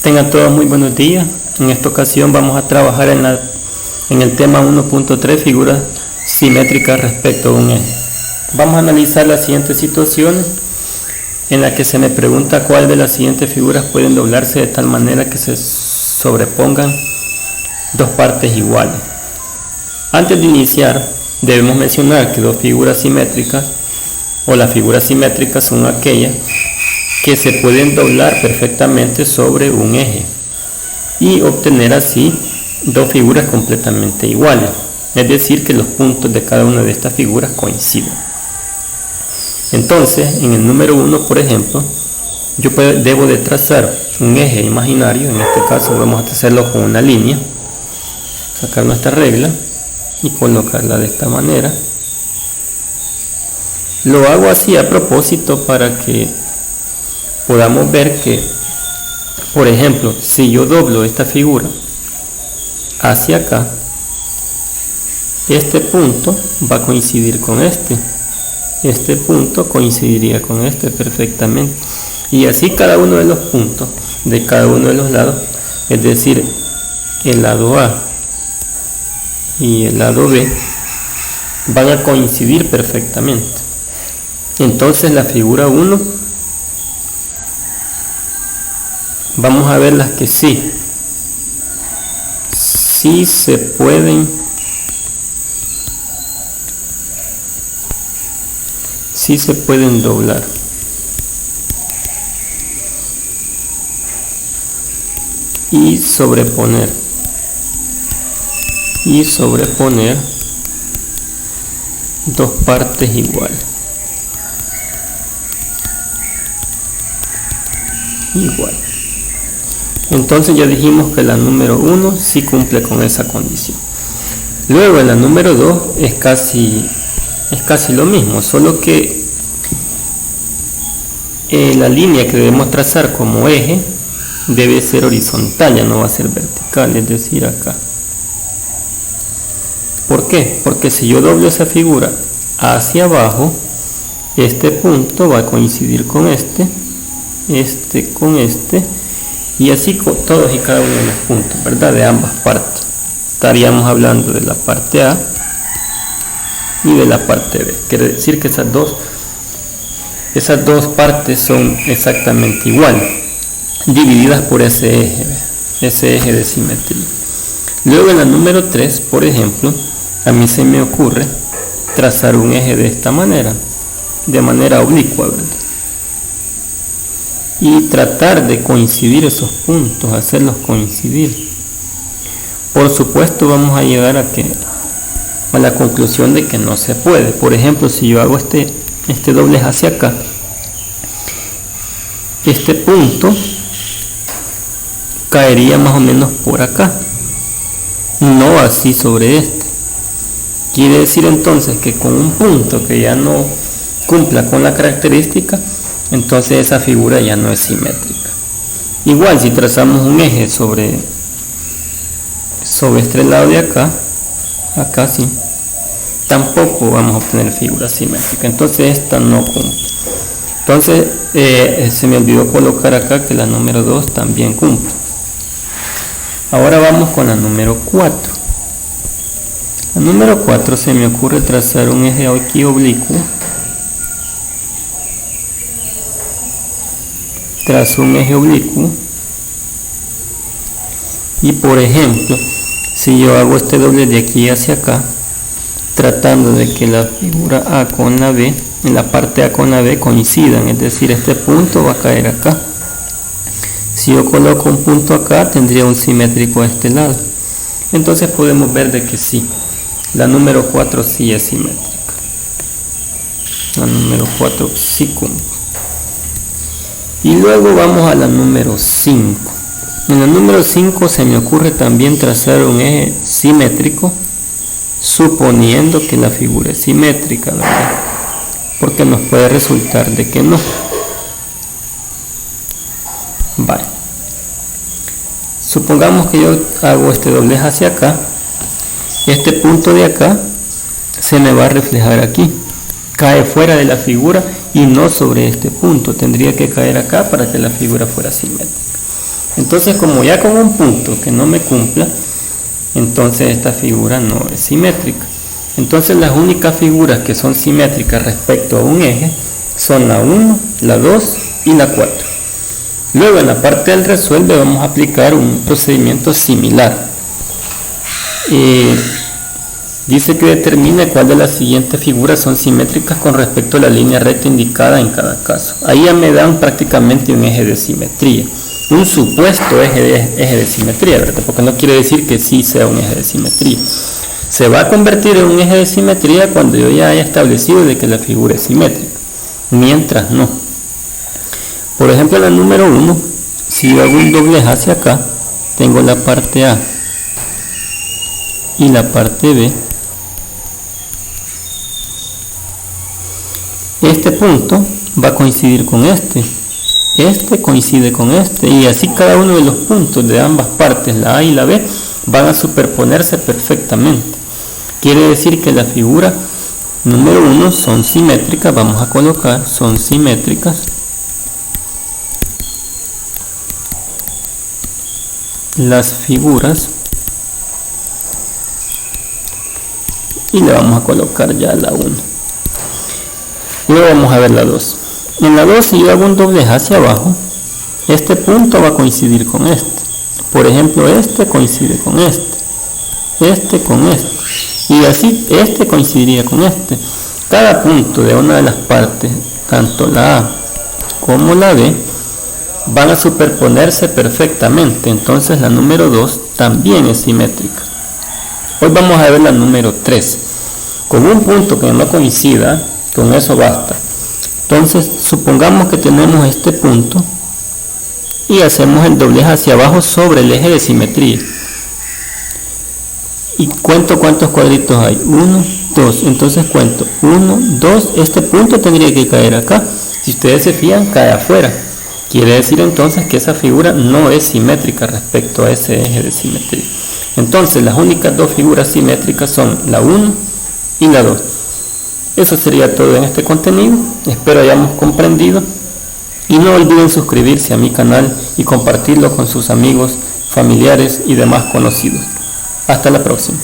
Tengan todos muy buenos días. En esta ocasión vamos a trabajar en el tema 1.3, figuras simétricas respecto a un eje. Vamos a analizar la siguiente situación en la que se me pregunta cuál de las siguientes figuras pueden doblarse de tal manera que se sobrepongan dos partes iguales. Antes de iniciar, debemos mencionar que dos figuras simétricas o las figuras simétricas son aquellas que se pueden doblar perfectamente sobre un eje y obtener así dos figuras completamente iguales, es decir, que los puntos de cada una de estas figuras coinciden. Entonces, en el número 1, por ejemplo, yo debo de trazar un eje imaginario. En este caso vamos a hacerlo con una línea, sacar nuestra regla y colocarla de esta manera. Lo hago así a propósito para que podamos ver que, por ejemplo, si yo doblo esta figura hacia acá, este punto va a coincidir con este punto coincidiría con este perfectamente, y así cada uno de los puntos de cada uno de los lados, es decir, el lado A y el lado B van a coincidir perfectamente. Entonces la figura 1, vamos a ver las que sí se pueden doblar. Y sobreponer dos partes iguales. Entonces ya dijimos que la número 1 sí cumple con esa condición. Luego en la número 2 es casi lo mismo, solo que la línea que debemos trazar como eje debe ser horizontal, ya no va a ser vertical, es decir, acá. ¿Por qué? Porque si yo doblo esa figura hacia abajo, este punto va a coincidir con este con este, y así con todos y cada uno de los puntos, ¿verdad? De ambas partes. Estaríamos hablando de la parte A y de la parte B. Quiere decir que esas dos partes son exactamente iguales, divididas por ese eje de simetría. Luego en la número 3, por ejemplo, a mí se me ocurre trazar un eje de esta manera, de manera oblicua, ¿verdad? Y tratar de coincidir esos puntos, hacerlos coincidir. Por supuesto vamos a llegar a la conclusión de que no se puede. Por ejemplo, si yo hago este doblez hacia acá, este punto caería más o menos por acá, no así sobre este. Quiere decir entonces que con un punto que ya no cumpla con la característica, entonces esa figura ya no es simétrica. Igual si trazamos un eje sobre este lado de acá sí, tampoco vamos a obtener figura simétrica. Entonces esta no cumple. Entonces se me olvidó colocar acá que la número 2 también cumple. Ahora vamos con la número 4. La número 4 se me ocurre trazar un eje aquí oblicuo. Trazo un eje oblicuo y, por ejemplo, si yo hago este doble de aquí hacia acá, tratando de que la figura A con la B, en la parte A con la B coincidan, es decir, este punto va a caer acá. Si yo coloco un punto acá, tendría un simétrico a este lado. Entonces podemos ver de que sí, la número 4 sí es simétrica. La número 4 sí cumple. Y luego vamos a la número 5. En la número 5 se me ocurre también trazar un eje simétrico, suponiendo que la figura es simétrica, ¿verdad? Porque nos puede resultar de que no. Vale. Supongamos que yo hago este doblez hacia acá. Este punto de acá se me va a reflejar aquí. Cae fuera de la figura y no sobre este punto. Tendría que caer acá para que la figura fuera simétrica. Entonces, como ya con un punto que no me cumpla, entonces esta figura no es simétrica. Entonces las únicas figuras que son simétricas respecto a un eje son la 1, la 2 y la 4. Luego en la parte del resuelve vamos a aplicar un procedimiento similar. Dice que determine cuál de las siguientes figuras son simétricas con respecto a la línea recta indicada en cada caso. Ahí ya me dan prácticamente un eje de simetría. Un supuesto eje de simetría, ¿verdad? Porque no quiere decir que sí sea un eje de simetría. Se va a convertir en un eje de simetría cuando yo ya haya establecido de que la figura es simétrica. Mientras no. Por ejemplo, en la número 1, si yo hago un doblez hacia acá, tengo la parte A y la parte B. Este punto va a coincidir con este coincide con este, y así cada uno de los puntos de ambas partes, la A y la B, van a superponerse perfectamente. Quiere decir que la figura número 1 son simétricas. Vamos a colocar son simétricas las figuras, y le vamos a colocar ya la 1. Luego vamos a ver la 2. En la 2, si yo hago un doblez hacia abajo, este punto va a coincidir con este. Por ejemplo, este coincide con este con este, y así este coincidiría con este. Cada punto de una de las partes, tanto la A como la B, van a superponerse perfectamente. Entonces la número 2 también es simétrica. Hoy vamos a ver la número 3. Con un punto que no coincida, con eso basta. Entonces supongamos que tenemos este punto y hacemos el doblez hacia abajo sobre el eje de simetría. Y cuento cuántos cuadritos hay. 1, 2. Entonces cuento 1, 2. Este punto tendría que caer acá. Si ustedes se fijan, cae afuera. Quiere decir entonces que esa figura no es simétrica respecto a ese eje de simetría. Entonces las únicas dos figuras simétricas son la 1 y la 2. Eso sería todo en este contenido. Espero hayamos comprendido. Y no olviden suscribirse a mi canal y compartirlo con sus amigos, familiares y demás conocidos. Hasta la próxima.